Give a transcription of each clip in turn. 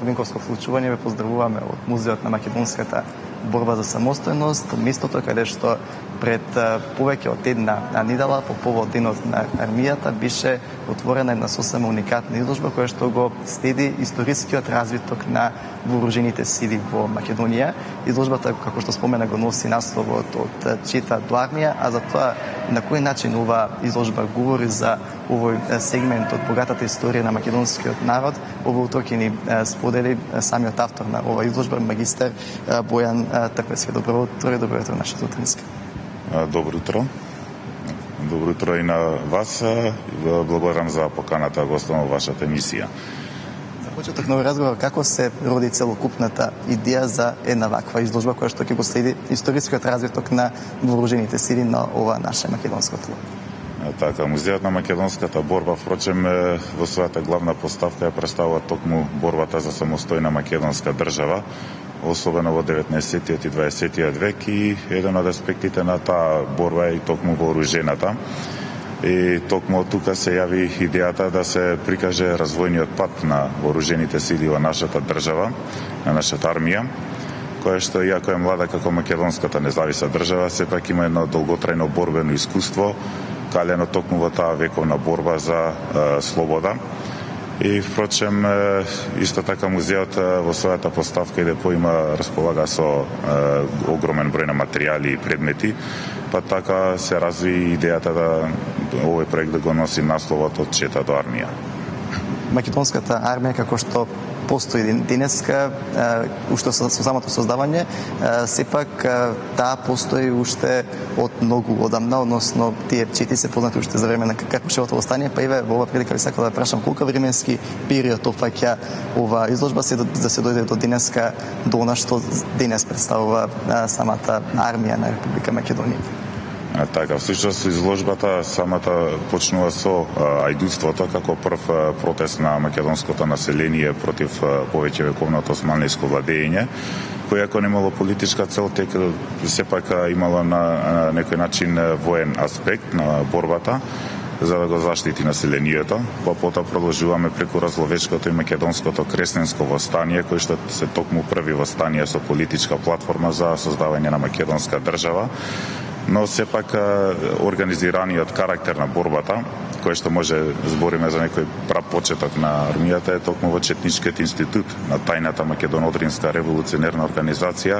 Винковско вклучување ве поздравуваме од Музеот на македонската борба за самостојност, местото каде што пред повеќе од една недела по повод денот на армијата беше отворена една сосема уникатна изложба која што го следи историскиот развиток на вооружените сили во Македонија. Изложбата, како што спомена, го носи насловот од чета до армија, а за тоа на кој начин оваа изложба говори за овој сегмент од богатата историја на македонскиот народ, ово утро ќе ни сподели самиот автор на оваа изложба, магистар Бојан Трпевски. Добро утро и добро утро нашата утринска. Добро утро. Добро утро и на вас. Благодарам за поканата да гостувам во вашата емисија. За почеток на овој разговор, како се роди целокупната идеја за една ваква изложба која што ќе го следи историскиот развиток на вооружените сили на ова наше македонско тло? Така, Музеот на македонската борба, впрочем, во својата главна поставка ја представува токму борбата за самостојна македонска држава, особено во 19-тиот и 20-тиот век, и еден од аспектите на таа борба е и токму вооружената. И токму од тука се јави идејата да се прикаже развојниот пат на вооружените сили во нашата држава, на нашата армија, која што, иако е млада како македонската независна држава, сепак има едно долготрајно борбено искуство, калено токму во таа вековна борба за слобода. И, впрочем, исто така музеот во својата поставка и депо располага со огромен број на материјали и предмети, па така се разви идејата да овој проект да го носи насловот од чета до армија. Македонската армија, како што постои денеска, уште со самото создавање, сепак таа постои уште од многу одамна, односно тие чети се познати уште за време на Карпушевото востание, па еве во оваа прилика ви сакам да прашам колку временски период опфаќа ова изложба да се дојде до денеска, до она што денес представува самата армија на Република Македонија. Така, всушност изложбата самата почнува со ајдуството како прв протест на македонското население против повеќе вековното османлиско владење, кој ако немало политичка цел, тека сепак имало на некој начин воен аспект на борбата за да го заштити населението. Потоа продолжуваме преку разловечкото и македонското кресненско востание, кои што се токму први востанија со политичка платформа за создавање на македонска држава, но сепак организираниот карактер на борбата, кој што може збориме за некој прапочеток на армијата, е токму во Четничкиот институт на тајната македонодринска револуционерна организација,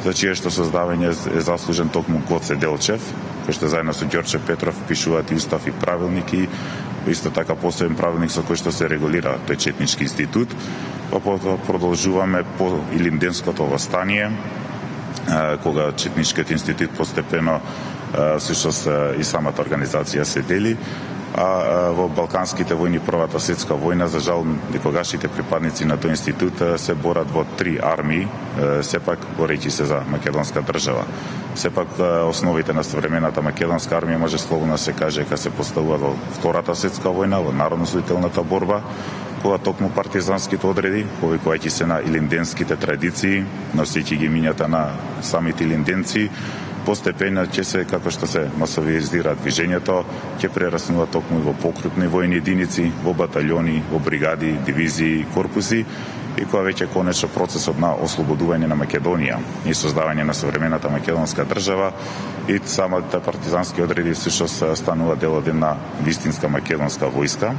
за чие што создавање е заслужен токму Гоце Делчев, кој што заедно со Ѓорче Петров пишуваат и устав и правилник, и исто така посебен правилник со кој што се регулира тој Четнички институт. Потоа продолжуваме по Илинденското востание, кога Четничкиот институт постепено всушност и самата организација се дели, а во Балканските војни, Првата светска војна, за жал, некогашните припадници на тој институт се борат во 3 армии, сепак борејќи се за македонска држава. Сепак основите на современата македонска армија може слободно се каже дека се поставува во Втората светска војна, во народно-освободителната борба, кога токму партизанските одреди, повикувајќи се на илинденските традиции, носејќи ги минјата на самите илинденци, постепено ќе се, како што се масовизира движењето, ќе прераснува токму во покрупни војни единици, во баталјони, во бригади, дивизии, корпуси, и кога веќе конечно процесот на ослободување на Македонија и создавање на современата македонска држава и самите партизански одреди всушност станува дел од една вистинска македонска војска.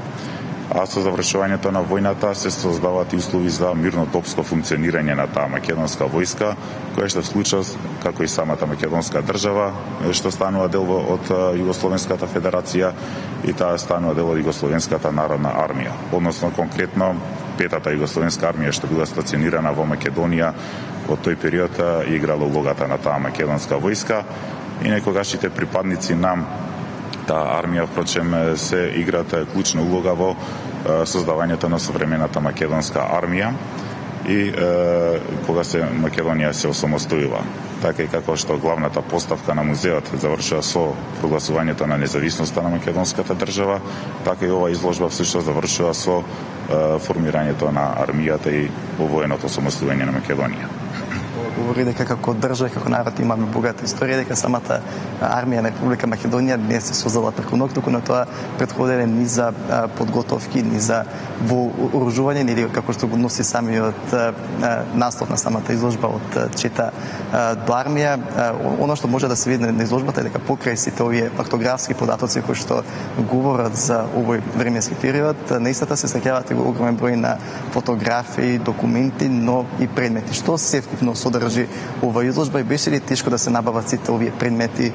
А со завршувањето на војната се создаваат и услови за мирнодопско функционирање на таа македонска војска, која што случува како и самата македонска држава, што станува дел од Југословенската федерација и таа станува дел од Југословенската народна армија. Односно конкретно петата Југословенска армија што била стационирана во Македонија од тој период играла улогата на таа македонска војска и некогашните припадници на таа армија, впрочем, се играат клучна улога во создавањето на современата македонска армија и кога се Македонија се осамостојува. Така и како што главната поставка на музеот завршува со прогласувањето на независноста на македонската држава, така и ова изложба всушност завршува со формирањето на армијата и военото осамостојување на Македонија. Говори дека како држава, како народ имаме богата историја, дека самата армија на Република Македонија не се создала преку ноќ, туку на тоа претходеле низ за подготовки, низ за вооружување, или како што го носи самиот наслов на самата изложба од чета до армија. Оно што може да се види на изложбата е дека покрај сите овие фактографски податоци кои што говорат за овој временски период, на истата се среќавате го огромен број на фотографии, документи, но и предмети. Што севкупно содржи ова изложба и беше ли тешко да се набават сите овие предмети,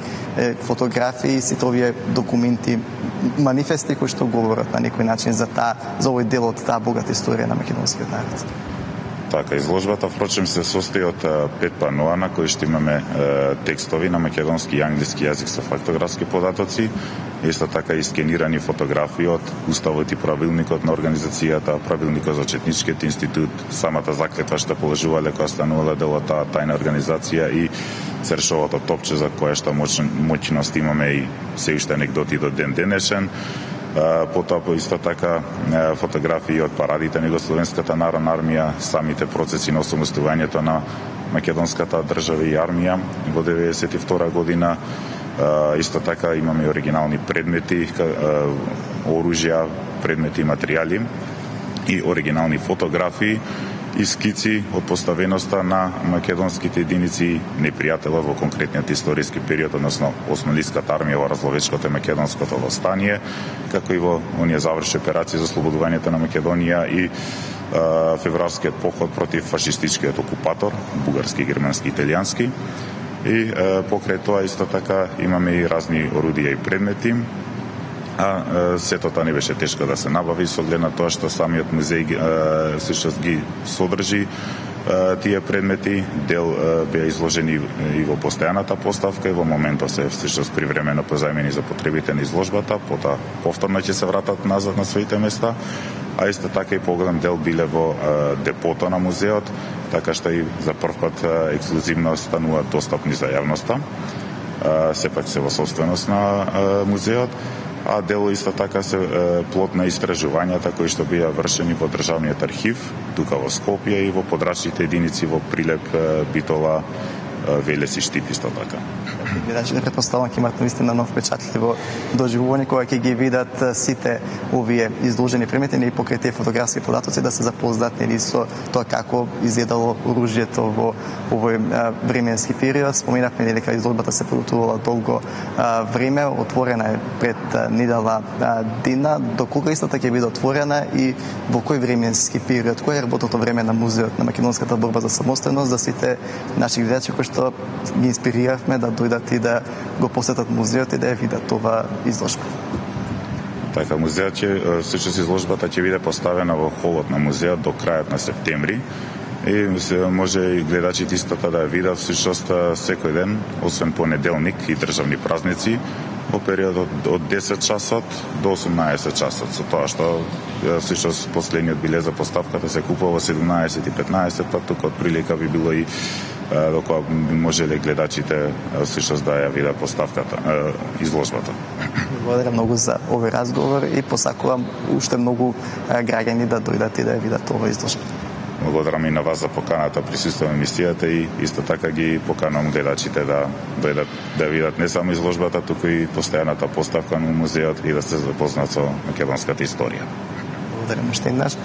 фотографии, сите овие документи, манифести кои што говорат на некој начин за овој дел од таа богата историја на македонскиот народ? Така, изложбата впрочем се состои од 5 паноа на кои што имаме текстови на македонски и англиски јазик со фактографски податоци, исто така и скенирани фотографии од уставот и правилникот на организацијата, правилникот за Четничкиот институт, самата заклетва што положувале кога станувале дел од таа тајна организација и Цершовото топче за кое што моќност имаме и се уште анекдоти до ден денешен. Потоа исто така фотографии од парадите на Југословенската народна армија, самите процеси на осамостувањето на македонската држава и армија во 1992 година. Исто така имаме оригинални предмети, оружја, предмети и материјали и оригинални фотографии и скици од поставеноста на македонските единици непријателот во конкретниот историски период, односно Османлиската армија во Разловечкото и македонското востание, како и во оние завршни операции за ослободувањето на Македонија и февруарскиот поход против фашистичкиот окупатор, бугарски, германски, италијански. И покрај тоа исто така имаме и разни орудија и предмети, сето тоа не беше тешко да се набави со оглед на тоа што самиот музеј всушност ги содржи тие предмети. Дел беа изложени и во постојаната поставка и во моментот се всушност привремено позајмени за потребите на изложбата, потоа повторно ќе се вратат назад на своите места, а исто така и поголем дел биле во депото на музеот, така што и за прв пат ексклузивно стануваат достапни за јавноста. Сепак се во собственост на музеот, а дело исто така се плод на истражувањата кои што беа вршени во Државниот архив, тука во Скопје и во подрачните единици во Прилеп, Битола, Велес и Штип исто така. Гледачите претпоставувам ќе имат наистина нов впечатливо доживување кога ќе ги видат сите овие изложени предмети и покрај тие фотографски податоци да се запознаат со тоа како изгледало оружјето во овој временски период. Споменавме дека изложбата се подготвувала долго време, отворена е пред недела дена. Докога истата ќе биде отворена и во кој временски период, кој е работното време на музеот на македонската борба за самостојност, за сите наши гледачи кои што ги инспириравме да дојдат и да го посетат музеот и да ја видат ова изложба. Така, музеот ќе, всушност изложбата ќе биде поставена во холот на музеот до крајот на септември и може и гледачите истата да ја видат всушност секој ден, освен понеделник и државни празници, во периодот од 10 часот до 18 часот, со тоа што всушност последниот билет за поставката се купува во 17:15, па тука од прилика би било и докога би можеле гледачите всушност да ја видат поставката, изложбата. Благодарам многу за овој разговор и посакувам уште многу граѓани да дојдат и да ја видат ова изложба. Благодарам и на вас за поканата, присуствувам емисијата и исто така ги поканувам гледачите да дојдат да видат не само изложбата, туку и постојаната поставка на музеот и да се запознаат со македонската историја. Благодарам уште еднаш.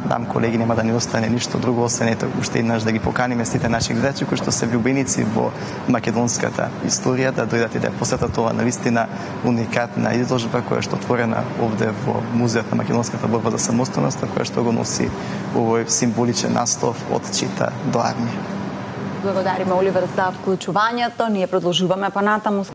Нам колеги нема да ни остане ништо друго освен ето уште еднаш да ги поканиме сите наши гледачи кои што се влюбеници во македонската историја да дојдат и да ја посетат ова навистина уникатна изложба која што отворена овде во музеот на македонската борба за самостојност, која што го носи овој символичен наслов од чита до армија. Благодариме, Оливер, за вклучувањето. Ние продолжуваме па натаму.